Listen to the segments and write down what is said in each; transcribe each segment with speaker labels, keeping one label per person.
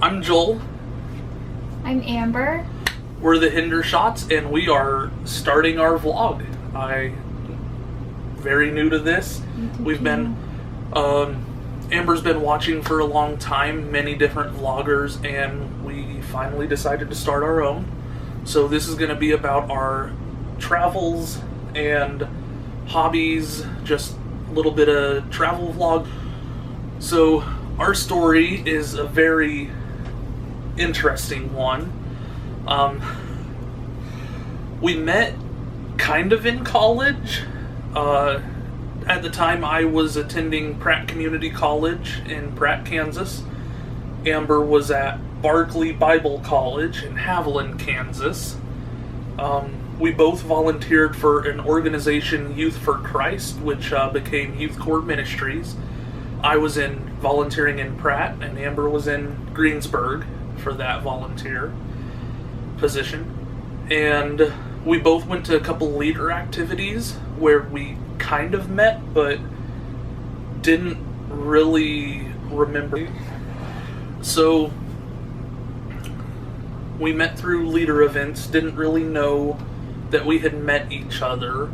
Speaker 1: I'm Joel.
Speaker 2: I'm Amber.
Speaker 1: We're the Hendershots, and we are starting our vlog. I'm very new to this. We've been, Amber's been watching for a long time, many different vloggers, and we finally decided to start our own. So this is going to be about our travels and hobbies, just a little bit of travel vlog. So our story is a very interesting one. We met kind of in college. At the time I was attending Pratt Community College in Pratt, Kansas. Amber was at Barkley Bible College in Haviland, Kansas. We both volunteered for an organization, Youth for Christ, which became Youth Corps Ministries. I was volunteering in Pratt, and Amber was in Greensburg for that volunteer position. And we both went to a couple leader activities where we kind of met, but didn't really remember. So we met through leader events, didn't really know that we had met each other.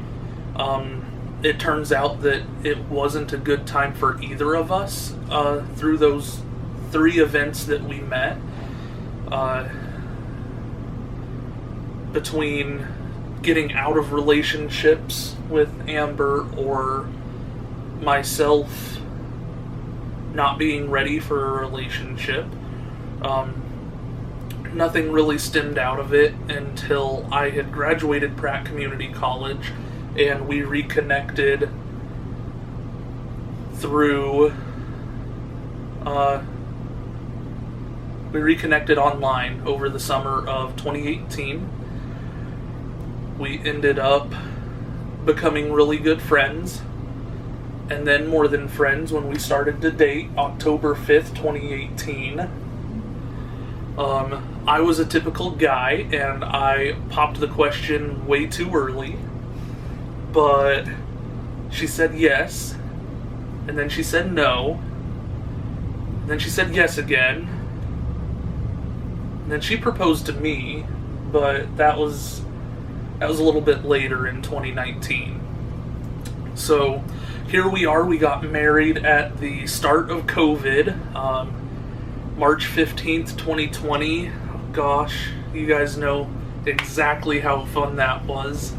Speaker 1: It turns out that it wasn't a good time for either of us through those 3 events that we met. Between getting out of relationships with Amber or myself not being ready for a relationship. Nothing really stemmed out of it until I had graduated Pratt Community College and we reconnected through online over the summer of 2018. We ended up becoming really good friends, and then more than friends when we started to date October 5th, 2018. I was a typical guy, and I popped the question way too early, but she said yes, and then she said no, and then she said yes again, and then she proposed to me, but that was a little bit later in 2019. So here we are. We got married at the start of COVID, March 15th, 2020. Gosh, you guys know exactly how fun that was.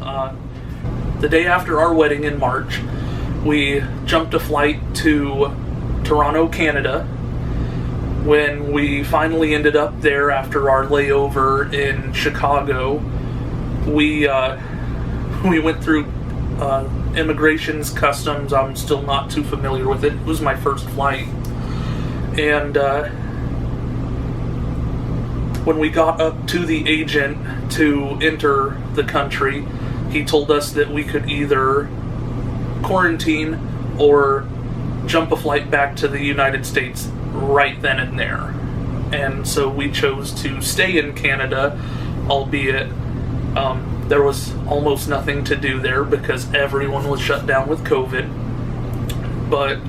Speaker 1: The day after our wedding in March, we jumped a flight to Toronto, Canada. When we finally ended up there after our layover in Chicago, we went through immigration's customs. I'm still not too familiar with it. It was my first flight. And when we got up to the agent to enter the country, he told us that we could either quarantine or jump a flight back to the United States right then and there. And so we chose to stay in Canada, albeit there was almost nothing to do there because everyone was shut down with COVID. But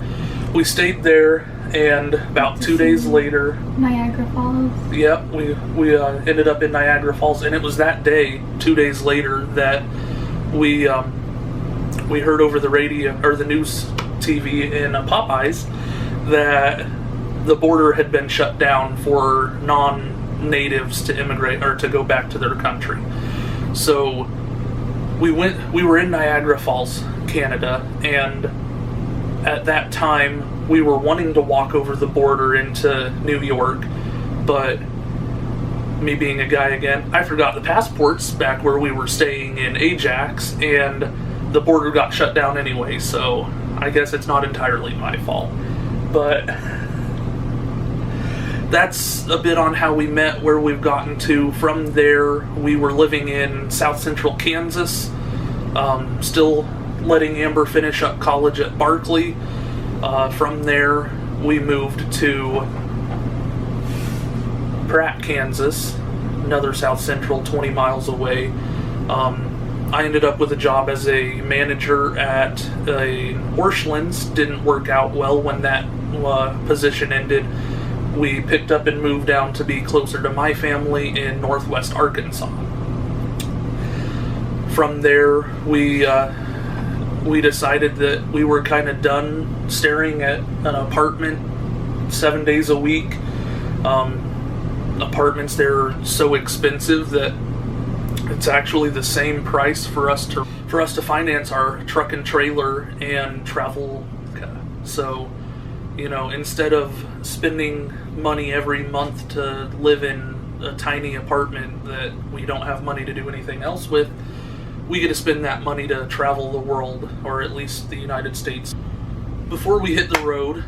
Speaker 1: we stayed there, and about 2 days later,
Speaker 2: Niagara Falls.
Speaker 1: Yep, we ended up in Niagara Falls, and it was that day, 2 days later, that we heard over the radio or the news TV in Popeyes that the border had been shut down for non-natives to immigrate or to go back to their country. So we were in Niagara Falls, Canada, and at that time we were wanting to walk over the border into New York, but me being a guy again, I forgot the passports back where we were staying in Ajax, and the border got shut down anyway, so I guess it's not entirely my fault. But that's a bit on how we met, where we've gotten to. From there, we were living in South Central Kansas, still letting Amber finish up college at Barkley. From there, we moved to Pratt, Kansas, another South Central, 20 miles away. I ended up with a job as a manager at a Orscheln's. Didn't work out well when that position ended, we picked up and moved down to be closer to my family in northwest Arkansas. From there, we decided that we were kind of done staring at an apartment 7 days a week. Apartments there are so expensive that it's actually the same price for us to finance our truck and trailer and travel. So, instead of spending money every month to live in a tiny apartment that we don't have money to do anything else with, we get to spend that money to travel the world, or at least the United States. Before we hit the road,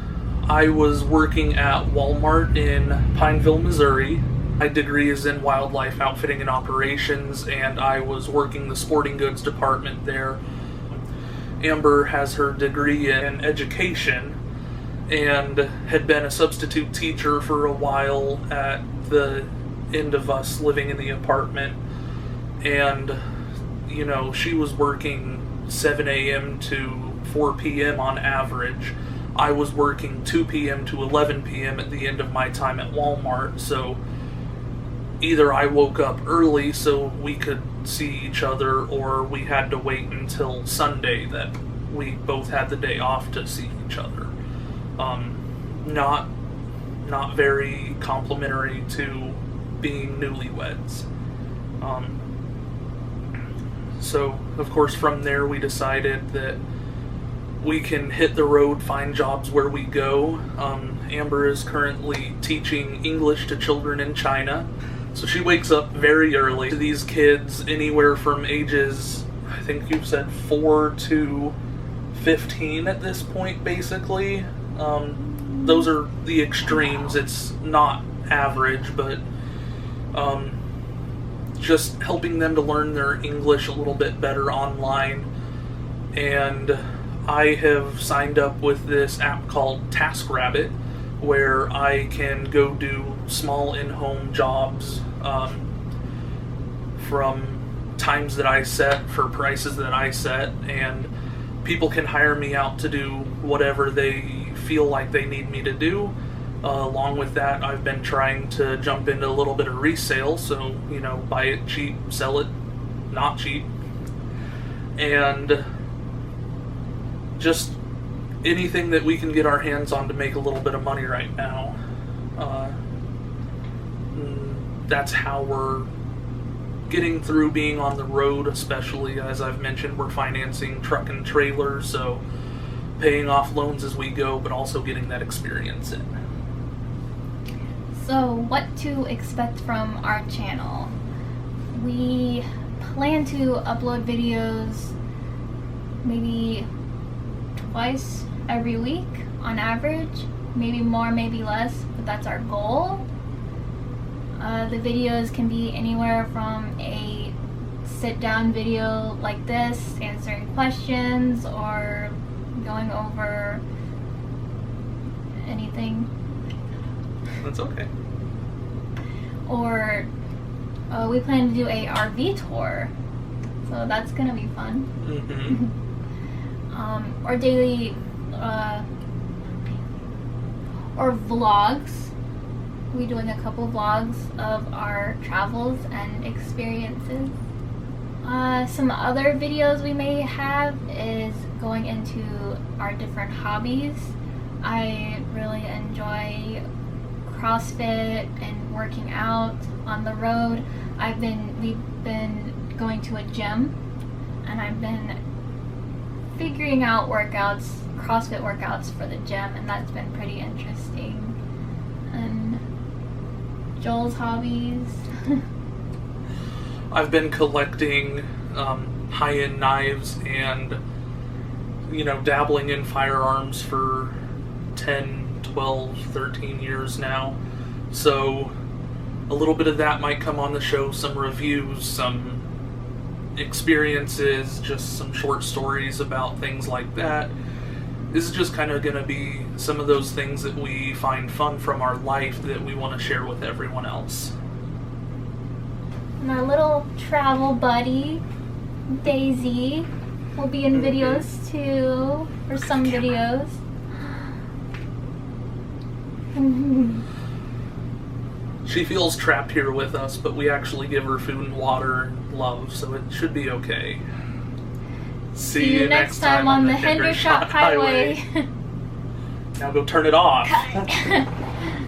Speaker 1: I was working at Walmart in Pineville, Missouri. My degree is in wildlife outfitting and operations, and I was working the sporting goods department there. Amber has her degree in education and had been a substitute teacher for a while at the end of us living in the apartment. And, she was working 7 a.m. to 4 p.m. on average. I was working 2 p.m. to 11 p.m. at the end of my time at Walmart, so either I woke up early so we could see each other, or we had to wait until Sunday that we both had the day off to see each other. Not very complimentary to being newlyweds. So, of course, from there we decided that we can hit the road, find jobs where we go. Amber is currently teaching English to children in China. So she wakes up very early. These kids, anywhere from ages, I think you said 4 to 15 at this point, basically. Those are the extremes. It's not average, but just helping them to learn their English a little bit better online. And I have signed up with this app called TaskRabbit, where I can go do small in-home jobs from times that I set for prices that I set, and people can hire me out to do whatever they feel like they need me to do. Along with that, I've been trying to jump into a little bit of resale, so, buy it cheap, sell it not cheap, and just anything that we can get our hands on to make a little bit of money right now. That's how we're getting through being on the road, especially, as I've mentioned, we're financing truck and trailer, so paying off loans as we go, but also getting that experience in.
Speaker 2: So, what to expect from our channel? We plan to upload videos maybe twice every week on average, maybe more, maybe less, but that's our goal. The videos can be anywhere from a sit-down video like this, answering questions, or going over anything.
Speaker 1: That's okay.
Speaker 2: Or we plan to do a RV tour, so that's gonna be fun.
Speaker 1: Mm-hmm.
Speaker 2: Or daily, or vlogs. We're doing a couple vlogs of our travels and experiences. Some other videos we may have is going into our different hobbies. I really enjoy CrossFit and working out on the road. We've been going to a gym, and I've been figuring out workouts, CrossFit workouts for the gym, and that's been pretty interesting. And Joel's hobbies.
Speaker 1: I've been collecting high-end knives and, dabbling in firearms for 10, 12, 13 years now. So a little bit of that might come on the show, some reviews, some experiences, just some short stories about things like that. This is just kind of going to be some of those things that we find fun from our life that we want to share with everyone else.
Speaker 2: And our little travel buddy, Daisy, will be in videos too, or some videos.
Speaker 1: She feels trapped here with us, but we actually give her food and water and love, so it should be okay.
Speaker 2: See you next time on the Hendershot Highway.
Speaker 1: Now go turn it off.
Speaker 2: Cut.